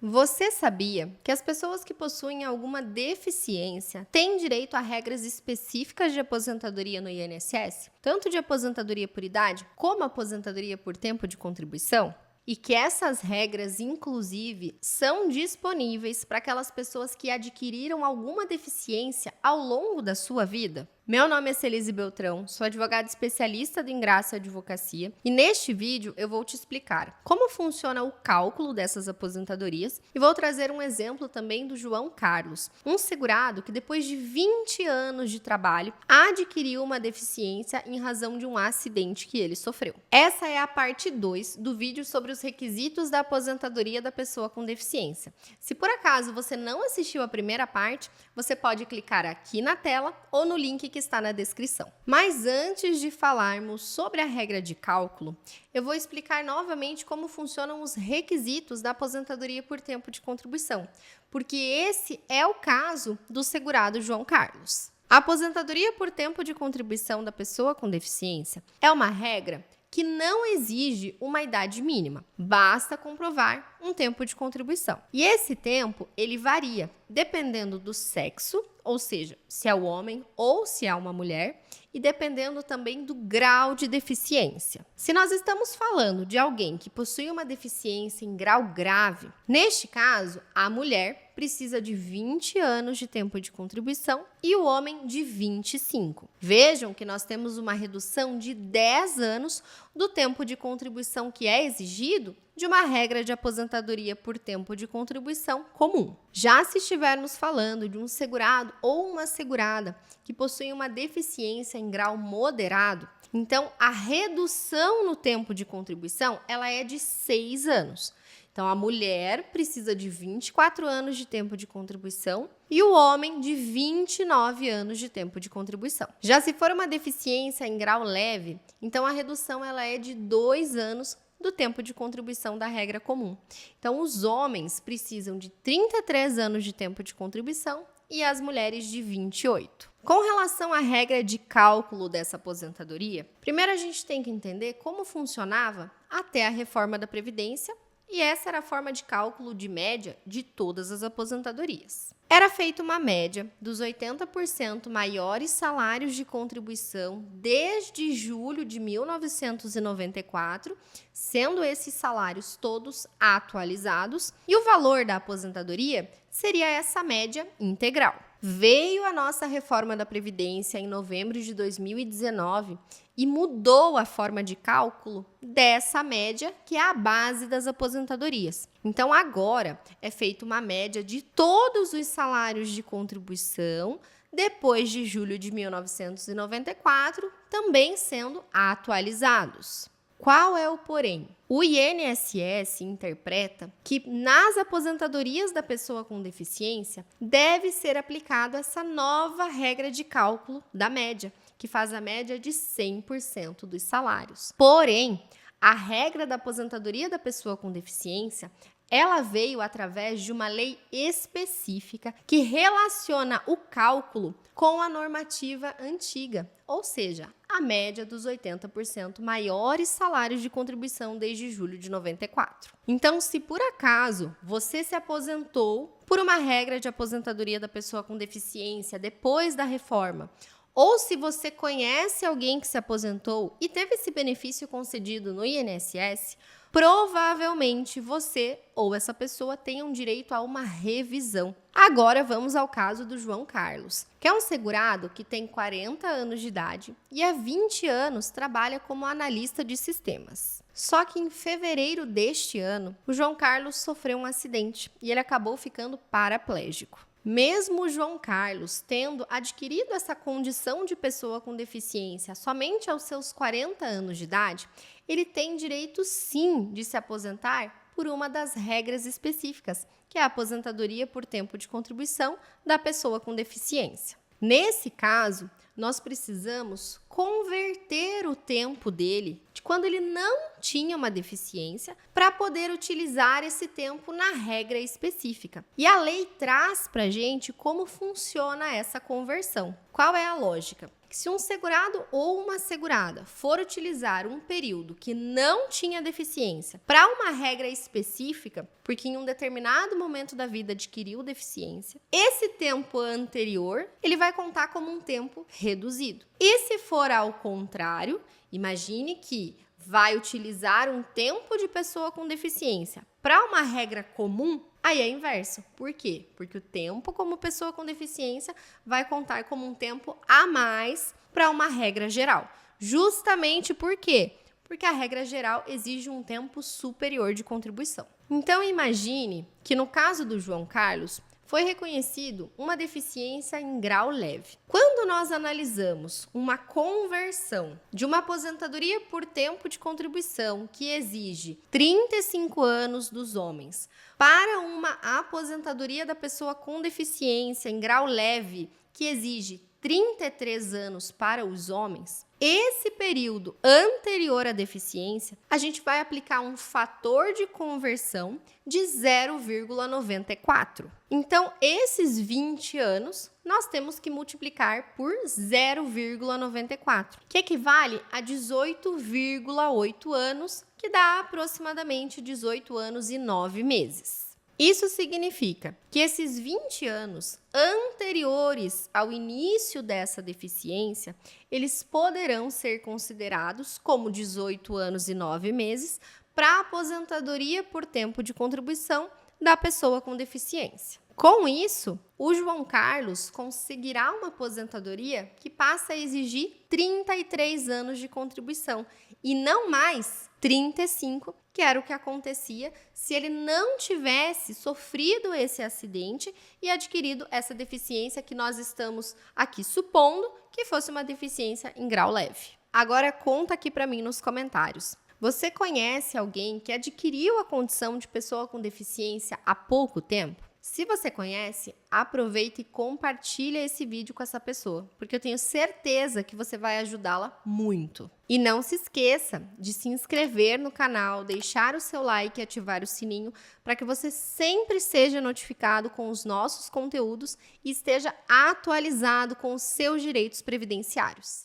Você sabia que as pessoas que possuem alguma deficiência têm direito a regras específicas de aposentadoria no INSS? Tanto de aposentadoria por idade, como aposentadoria por tempo de contribuição? E que essas regras, inclusive, são disponíveis para aquelas pessoas que adquiriram alguma deficiência ao longo da sua vida? Meu nome é Celise Beltrão, sou advogada especialista do Ingraça Advocacia e neste vídeo eu vou te explicar como funciona o cálculo dessas aposentadorias e vou trazer um exemplo também do João Carlos, um segurado que depois de 20 anos de trabalho adquiriu uma deficiência em razão de um acidente que ele sofreu. Essa é a parte 2 do vídeo sobre os requisitos da aposentadoria da pessoa com deficiência. Se por acaso você não assistiu a primeira parte, você pode clicar aqui na tela ou no link que está na descrição. Mas antes de falarmos sobre a regra de cálculo, eu vou explicar novamente como funcionam os requisitos da aposentadoria por tempo de contribuição, porque esse é o caso do segurado João Carlos. A aposentadoria por tempo de contribuição da pessoa com deficiência é uma regra que não exige uma idade mínima, basta comprovar um tempo de contribuição. E esse tempo, ele varia dependendo do sexo, ou seja, se é o homem ou se é uma mulher, e dependendo também do grau de deficiência. Se nós estamos falando de alguém que possui uma deficiência em grau grave, neste caso, a mulher precisa de 20 anos de tempo de contribuição e o homem de 25. Vejam que nós temos uma redução de 10 anos do tempo de contribuição que é exigido de uma regra de aposentadoria por tempo de contribuição comum. Já se estivermos falando de um segurado ou uma segurada que possui uma deficiência em grau moderado, então a redução no tempo de contribuição ela é de 6 anos. Então, a mulher precisa de 24 anos de tempo de contribuição e o homem de 29 anos de tempo de contribuição. Já se for uma deficiência em grau leve, então a redução ela é de 2 anos do tempo de contribuição da regra comum. Então, os homens precisam de 33 anos de tempo de contribuição e as mulheres de 28. Com relação à regra de cálculo dessa aposentadoria, primeiro a gente tem que entender como funcionava até a reforma da Previdência, e essa era a forma de cálculo de média de todas as aposentadorias. Era feita uma média dos 80% maiores salários de contribuição desde julho de 1994, sendo esses salários todos atualizados, e o valor da aposentadoria seria essa média integral. Veio a nossa reforma da Previdência em novembro de 2019 e mudou a forma de cálculo dessa média, que é a base das aposentadorias. Então, agora é feita uma média de todos os salários de contribuição depois de julho de 1994, também sendo atualizados. Qual é o porém? O INSS interpreta que nas aposentadorias da pessoa com deficiência deve ser aplicada essa nova regra de cálculo da média, que faz a média de 100% dos salários. Porém, a regra da aposentadoria da pessoa com deficiência ela veio através de uma lei específica que relaciona o cálculo com a normativa antiga, ou seja, a média dos 80% maiores salários de contribuição desde julho de 94. Então, se por acaso você se aposentou por uma regra de aposentadoria da pessoa com deficiência depois da reforma, ou se você conhece alguém que se aposentou e teve esse benefício concedido no INSS, provavelmente você ou essa pessoa tenham direito a uma revisão. Agora vamos ao caso do João Carlos, que é um segurado que tem 40 anos de idade e há 20 anos trabalha como analista de sistemas. Só que em fevereiro deste ano, o João Carlos sofreu um acidente e ele acabou ficando paraplégico. Mesmo o João Carlos tendo adquirido essa condição de pessoa com deficiência somente aos seus 40 anos de idade, ele tem direito sim de se aposentar por uma das regras específicas, que é a aposentadoria por tempo de contribuição da pessoa com deficiência. Nesse caso, nós precisamos converter o tempo dele de quando ele não tinha uma deficiência, para poder utilizar esse tempo na regra específica. E a lei traz para a gente como funciona essa conversão. Qual é a lógica? Se um segurado ou uma segurada for utilizar um período que não tinha deficiência para uma regra específica, porque em um determinado momento da vida adquiriu deficiência, esse tempo anterior ele vai contar como um tempo reduzido. E se for ao contrário, imagine que vai utilizar um tempo de pessoa com deficiência para uma regra comum, aí é inverso. Por quê? Porque o tempo como pessoa com deficiência vai contar como um tempo a mais para uma regra geral. Justamente por quê? Porque a regra geral exige um tempo superior de contribuição. Então imagine que no caso do João Carlos, foi reconhecido uma deficiência em grau leve. Quando nós analisamos uma conversão de uma aposentadoria por tempo de contribuição que exige 35 anos dos homens para uma aposentadoria da pessoa com deficiência em grau leve que exige 33 anos para os homens, esse período anterior à deficiência, a gente vai aplicar um fator de conversão de 0,94. Então, esses 20 anos, nós temos que multiplicar por 0,94, que equivale a 18,8 anos, que dá aproximadamente 18 anos e 9 meses. Isso significa que esses 20 anos anteriores ao início dessa deficiência, eles poderão ser considerados como 18 anos e 9 meses para a aposentadoria por tempo de contribuição da pessoa com deficiência. Com isso, o João Carlos conseguirá uma aposentadoria que passa a exigir 33 anos de contribuição e não mais 35, que era o que acontecia se ele não tivesse sofrido esse acidente e adquirido essa deficiência que nós estamos aqui supondo que fosse uma deficiência em grau leve. Agora conta aqui para mim nos comentários. Você conhece alguém que adquiriu a condição de pessoa com deficiência há pouco tempo? Se você conhece, aproveita e compartilha esse vídeo com essa pessoa, porque eu tenho certeza que você vai ajudá-la muito. E não se esqueça de se inscrever no canal, deixar o seu like e ativar o sininho para que você sempre seja notificado com os nossos conteúdos e esteja atualizado com os seus direitos previdenciários.